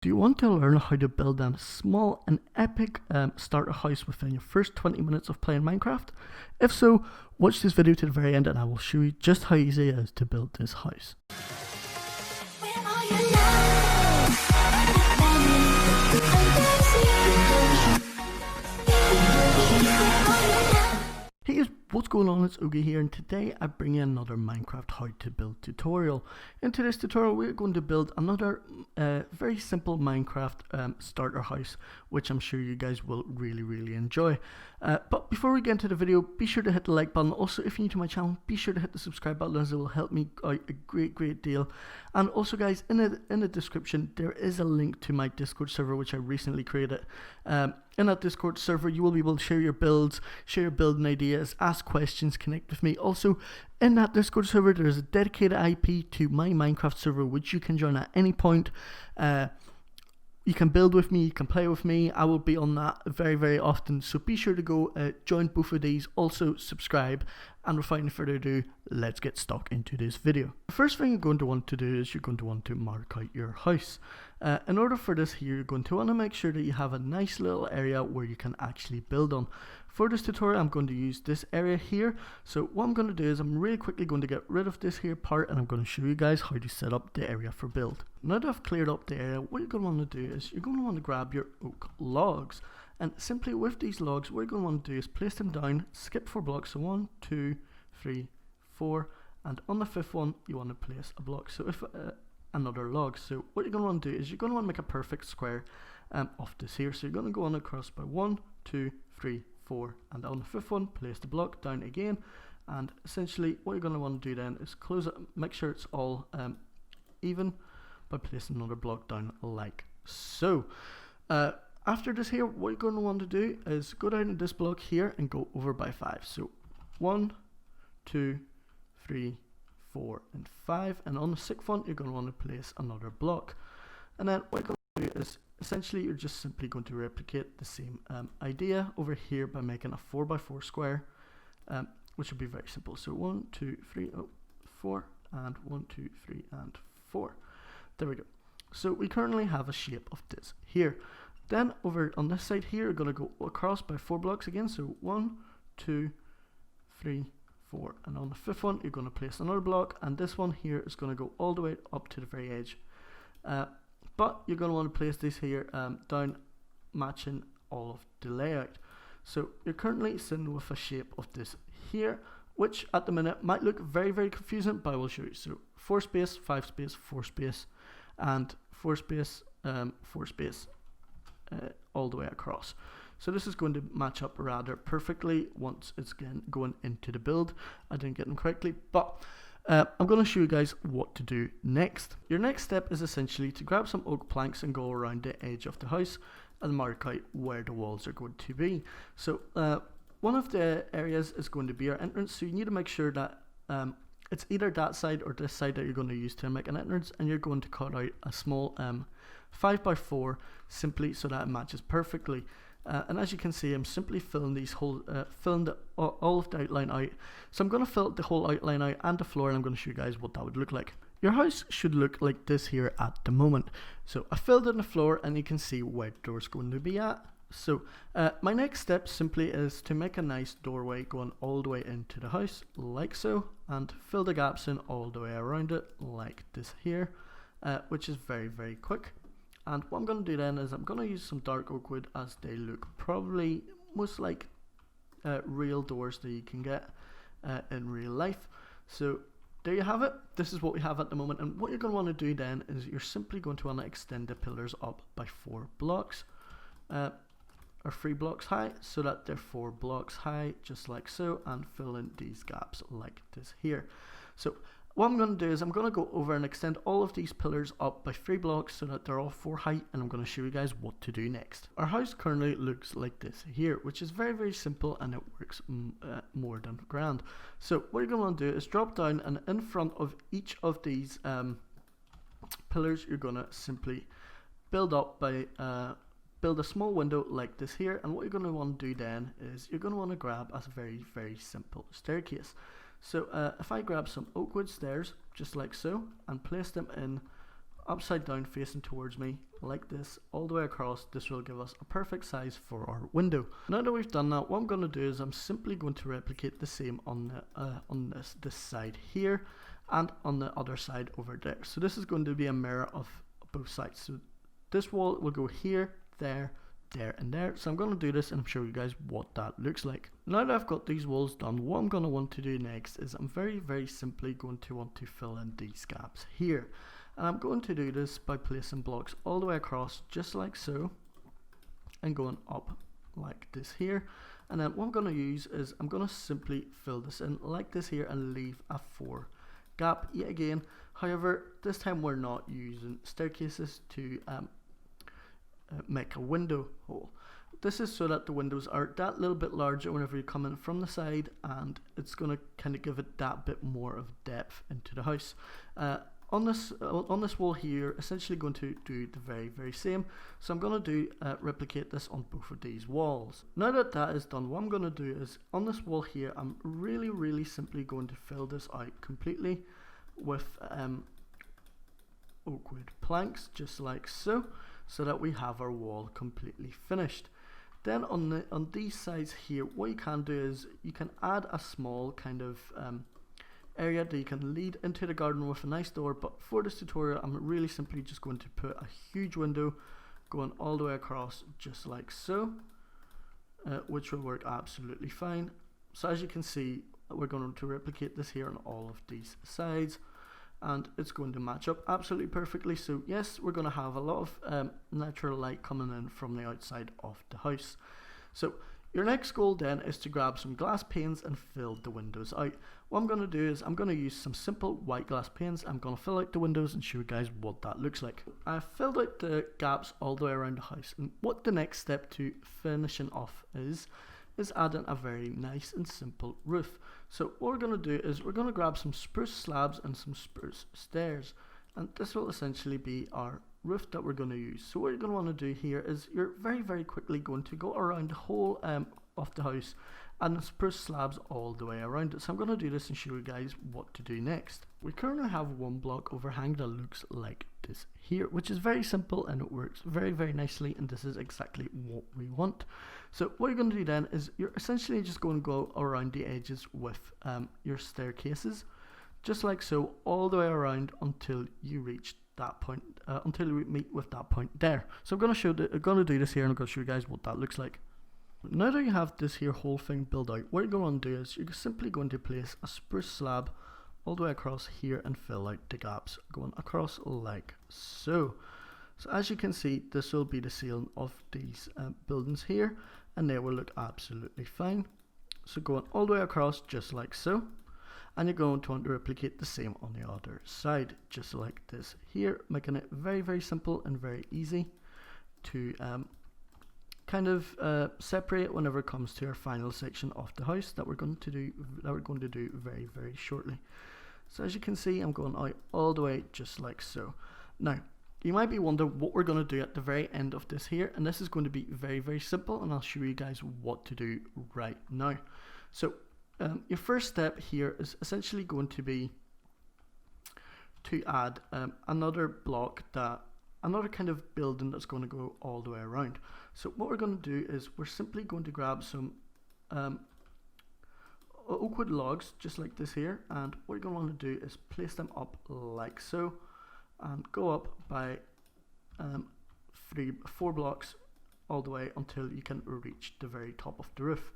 Do you want to learn how to build a small and epic starter house within your first 20 minutes of playing Minecraft? If so, watch this video to the very end and I will show you just how easy it is to build this house. Hey guys, what's going on? It's Oogie here, and today I bring you another Minecraft how to build tutorial. In today's tutorial we're going to build another very simple Minecraft starter house, which I'm sure you guys will really enjoy. But before we get into the video, be sure to hit the like button. Also, if you're new to my channel, be sure to hit the subscribe button, as it will help me out a great deal. And also guys, in the description there is a link to my Discord server which I recently created. In that Discord server you will be able to share your builds, share your building ideas, ask questions, connect with me. Also, in that Discord server there is a dedicated IP to my Minecraft server which you can join at any point. You can build with me, you can play with me. I will be on that very often, so be sure to go join both of these. Also subscribe, and without any further ado, let's get stuck into this video. The first thing you're going to want to do is you're going to want to mark out your house. In order for this here, you're going to want to make sure that you have a nice little area where you can actually build on. For this tutorial I'm going to use this area here. So what I'm going to do is I'm really quickly going to get rid of this here part, and I'm going to show you guys how to set up the area for build. Now that I've cleared up the area, what you're going to want to do is you're going to want to grab your oak logs, and simply with these logs what you're going to want to do is place them down, skip 4 blocks, so 1, 2, 3, 4, and on the 5th one you want to place a block, so if another log. So what you're going to want to do is you're going to want to make a perfect square of this here. So you're going to go on across by 1, 2, 3, 4, and on the 5th one place the block down again. And essentially what you're going to want to do then is close it, make sure it's all even by placing another block down like so. After this here, what you're going to want to do is go down to this block here and go over by 5. So 1, 2, 3, 4 and 5, and on the 6th one you're going to want to place another block. And then what you're going to do is essentially you're just simply going to replicate the same idea over here by making a 4x4 square, which will be very simple. So 1, 2, 3, 4, and 1, 2, 3, and 4. There we go. So we currently have a shape of this here. Then over on this side here, you're going to go across by 4 blocks again. So 1, 2, 3, 4, and on the 5th one you're going to place another block, and this one here is going to go all the way up to the very edge. But you're going to want to place this here down, matching all of the layout. So you're currently sitting with a shape of this here, which at the minute might look very confusing, but I will show you. So 4 space, 5 space, 4 space, and 4 space, 4 space, all the way across. So this is going to match up rather perfectly once it's going into the build. I didn't get them correctly, but I'm going to show you guys what to do next. Your next step is essentially to grab some oak planks and go around the edge of the house and mark out where the walls are going to be. So one of the areas is going to be our entrance, so you need to make sure that it's either that side or this side that you're going to use to make an entrance, and you're going to cut out a small 5x4 simply so that it matches perfectly. And as you can see, I'm simply filling these whole, all of the outline out. So I'm going to fill the whole outline out and the floor, and I'm going to show you guys what that would look like. Your house should look like this here at the moment. So I filled in the floor, and you can see where the door's going to be at. So my next step simply is to make a nice doorway going all the way into the house like so, and fill the gaps in all the way around it like this here, which is very quick. And what I'm going to do then is I'm going to use some dark oak wood, as they look probably most like real doors that you can get in real life. So there you have it. This is what we have at the moment, and what you're going to want to do then is you're simply going to want to extend the pillars up by 4 blocks, or 3 blocks high, so that they're 4 blocks high just like so, and fill in these gaps like this here. So what I'm going to do is I'm going to go over and extend all of these pillars up by 3 blocks so that they're all 4 height, and I'm going to show you guys what to do next. Our house currently looks like this here, which is very simple, and it works more than grand. So what you're going to want to do is drop down, and in front of each of these pillars you're going to simply build up by build a small window like this here. And what you're going to want to do then is you're going to want to grab a very simple staircase. So if I grab some oak wood stairs just like so and place them in upside down facing towards me like this all the way across. This will give us a perfect size for our window. Now that we've done that, what I'm going to do is I'm simply going to replicate the same on this side here and on the other side over there. So this is going to be a mirror of both sides. So this wall will go here, there, there and there. So I'm going to do this and show you guys what that looks like. Now that I've got these walls done, what I'm going to want to do next is I'm very simply going to want to fill in these gaps here. And I'm going to do this by placing blocks all the way across just like so and going up like this here. And then what I'm going to use is I'm going to simply fill this in like this here and leave a 4 gap yet again. However, this time we're not using staircases to make a window hole. This is so that the windows are that little bit larger whenever you come in from the side, and it's going to kind of give it that bit more of depth into the house. On this wall here, essentially going to do the very same. So I'm going to replicate this on both of these walls. Now that that is done, what I'm going to do is on this wall here, I'm really simply going to fill this out completely with oak wood planks, just like so that we have our wall completely finished. Then on these sides here, what you can do is you can add a small kind of area that you can lead into the garden with a nice door, but for this tutorial I'm really simply just going to put a huge window going all the way across just like so, which will work absolutely fine. So as you can see, we're going to replicate this here on all of these sides, and it's going to match up absolutely perfectly. So yes, we're going to have a lot of natural light coming in from the outside of the house. So your next goal then is to grab some glass panes and fill the windows out. What I'm going to do is I'm going to use some simple white glass panes. I'm going to fill out the windows and show you guys what that looks like. I've filled out the gaps all the way around the house, and what the next step to finishing off is adding a very nice and simple roof. So what we're going to do is we're going to grab some spruce slabs and some spruce stairs, and this will essentially be our roof that we're going to use. So what you're going to want to do here is you're very quickly going to go around the whole of the house and spruce slabs all the way around it. So I'm going to do this and show you guys what to do next. We currently have one block overhang that looks like this here, which is very simple and it works very nicely, and this is exactly what we want. So what you're going to do then is you're essentially just going to go around the edges with your staircases, just like so, all the way around until you reach that point, until we meet with that point there. So I'm going to do this here, and I'm going to show you guys what that looks like. Now that you have this here whole thing built out, what you're going to do is you're simply going to place a spruce slab all the way across here and fill out the gaps going across like so. So as you can see, this will be the ceiling of these buildings here, and they will look absolutely fine. So going all the way across just like so, and you're going to want to replicate the same on the other side just like this here, making it very simple and very easy to kind of separate whenever it comes to our final section of the house that we're going to do very shortly. So as you can see, I'm going out all the way just like so. Now you might be wondering what we're going to do at the very end of this here, and this is going to be very simple, and I'll show you guys what to do right now. So your first step here is essentially going to be to add another block, another kind of building that's going to go all the way around. So what we're going to do is we're simply going to grab some oak wood logs just like this here, and what you're going to want to do is place them up like so and go up by 4 blocks all the way until you can reach the very top of the roof.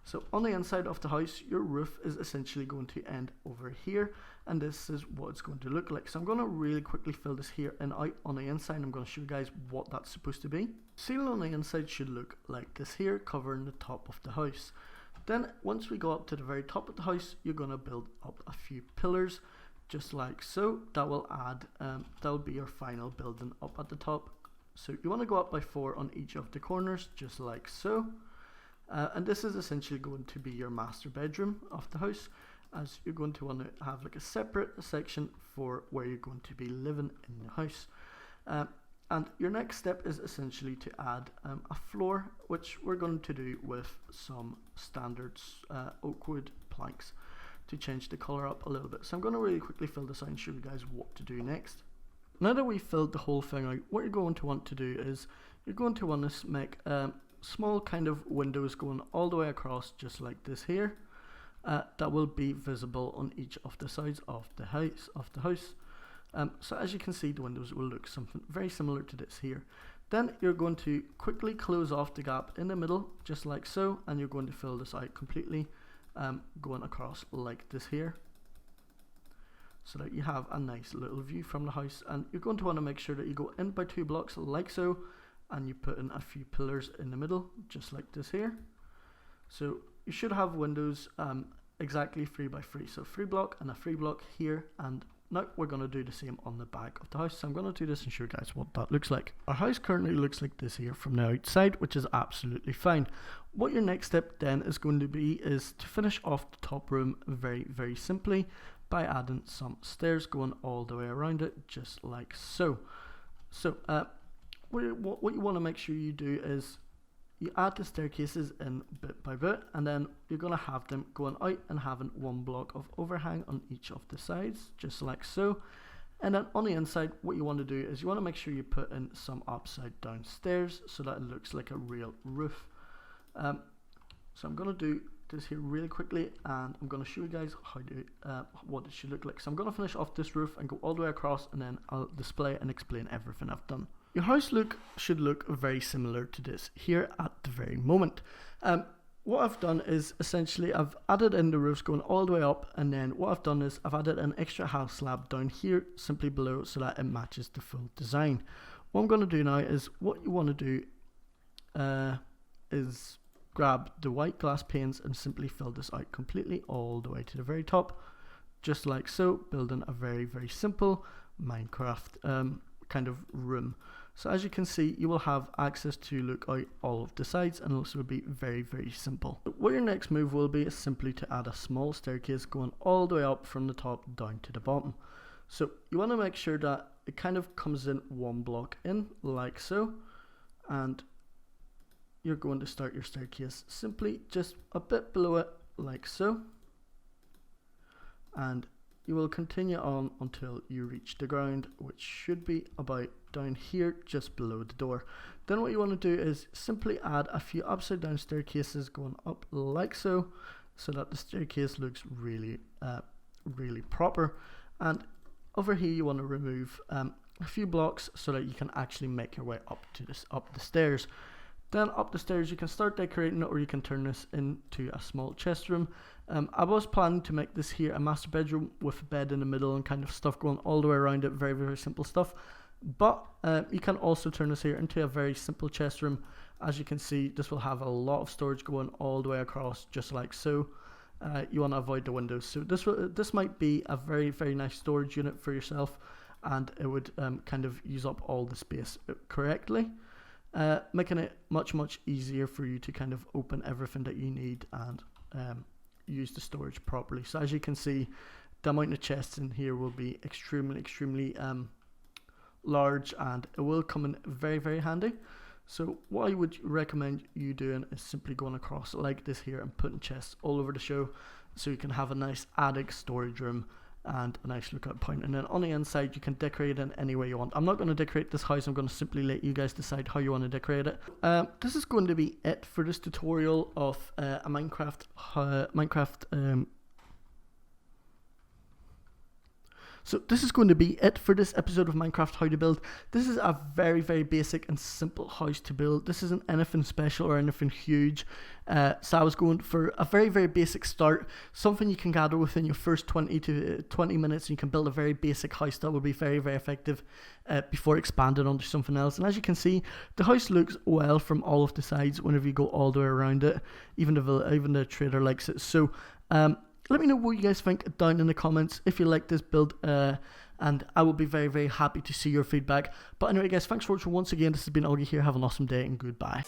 So on the inside of the house, your roof is essentially going to end over here, and this is what it's going to look like. So I'm going to really quickly fill this here and out on the inside, and I'm going to show you guys what that's supposed to be. Ceiling on the inside should look like this here, covering the top of the house. Then once we go up to the very top of the house, you're going to build up a few pillars just like so. That will add that will be your final building up at the top. So you want to go up by 4 on each of the corners just like so. And this is essentially going to be your master bedroom of the house, as you're going to want to have like a separate section for where you're going to be living in the house. And your next step is essentially to add a floor, which we're going to do with some standard oak wood planks to change the colour up a little bit. So I'm going to really quickly fill this out and show you guys what to do next. now that we've filled the whole thing out, what you're going to want to do is you're going to want to make small kind of windows going all the way across, just like this here, that will be visible on each of the sides of the house. So as you can see, the windows will look something very similar to this here. Then you're going to quickly close off the gap in the middle, just like so, and you're going to fill this out completely, going across like this here, so that you have a nice little view from the house. And you're going to want to make sure that you go in by 2 blocks like so, and you put in a few pillars in the middle, just like this here. So you should have windows exactly 3 by 3, so 3 block and a 3 block here. And now we're going to do the same on the back of the house. So I'm going to do this and show you guys what that looks like. Our house currently looks like this here from the outside, which is absolutely fine. What your next step then is going to be is to finish off the top room very, very simply by adding some stairs going all the way around it, just like so. So what you want to make sure you do is you add the staircases in bit by bit, and then you're going to have them going out and having 1 block of overhang on each of the sides, just like so. And then on the inside, what you want to do is you want to make sure you put in some upside down stairs so that it looks like a real roof. So I'm going to do this here really quickly, and I'm going to show you guys how to what it should look like. So I'm going to finish off this roof and go all the way across, and then I'll display and explain everything I've done. Your house should look very similar to this here at the very moment. What I've done is essentially I've added in the roofs going all the way up, and then what I've done is I've added an extra half slab down here simply below so that it matches the full design. What I'm going to do now is what you want to do is grab the white glass panes and simply fill this out completely all the way to the very top, just like so, building a very, very simple Minecraft kind of room. So as you can see, you will have access to look out all of the sides, and also will be very, very simple. What your next move will be is simply to add a small staircase going all the way up from the top down to the bottom. So you want to make sure that it kind of comes in 1 block in like so, and you're going to start your staircase simply just a bit below it like so, and you will continue on until you reach the ground, which should be about down here just below the door. Then what you want to do is simply add a few upside down staircases going up like so, so that the staircase looks really really proper. And over here you want to remove a few blocks so that you can actually make your way up the stairs. Then up the stairs you can start decorating it, or you can turn this into a small chest room. I was planning to make this here a master bedroom with a bed in the middle and kind of stuff going all the way around it, very, very simple stuff. But you can also turn this here into a very simple chest room. As you can see, this will have a lot of storage going all the way across, just like so. You want to avoid the windows, so this might be a very, very nice storage unit for yourself, and it would kind of use up all the space correctly. Making it much, much easier for you to kind of open everything that you need and use the storage properly. So as you can see, the amount of chests in here will be extremely, extremely large, and it will come in very, very handy. So what I would recommend you doing is simply going across like this here and putting chests all over the show, so you can have a nice attic storage room and a nice lookout point. And then on the inside you can decorate it in any way you want. I'm not going to decorate this house, I'm going to simply let you guys decide how you want to decorate it. This is going to be it for this tutorial of a Minecraft So this is going to be it for this episode of Minecraft How to Build. This is a very, very basic and simple house to build. This isn't anything special or anything huge. So I was going for a very, very basic start, something you can gather within your first 20 to 20 minutes, and you can build a very basic house that will be very, very effective before expanding onto something else. And as you can see, the house looks well from all of the sides whenever you go all the way around it. Even the trader likes it. So let me know what you guys think down in the comments if you like this build, and I will be very, very happy to see your feedback. But anyway guys, thanks for watching once again. This has been Augie here. Have an awesome day and goodbye.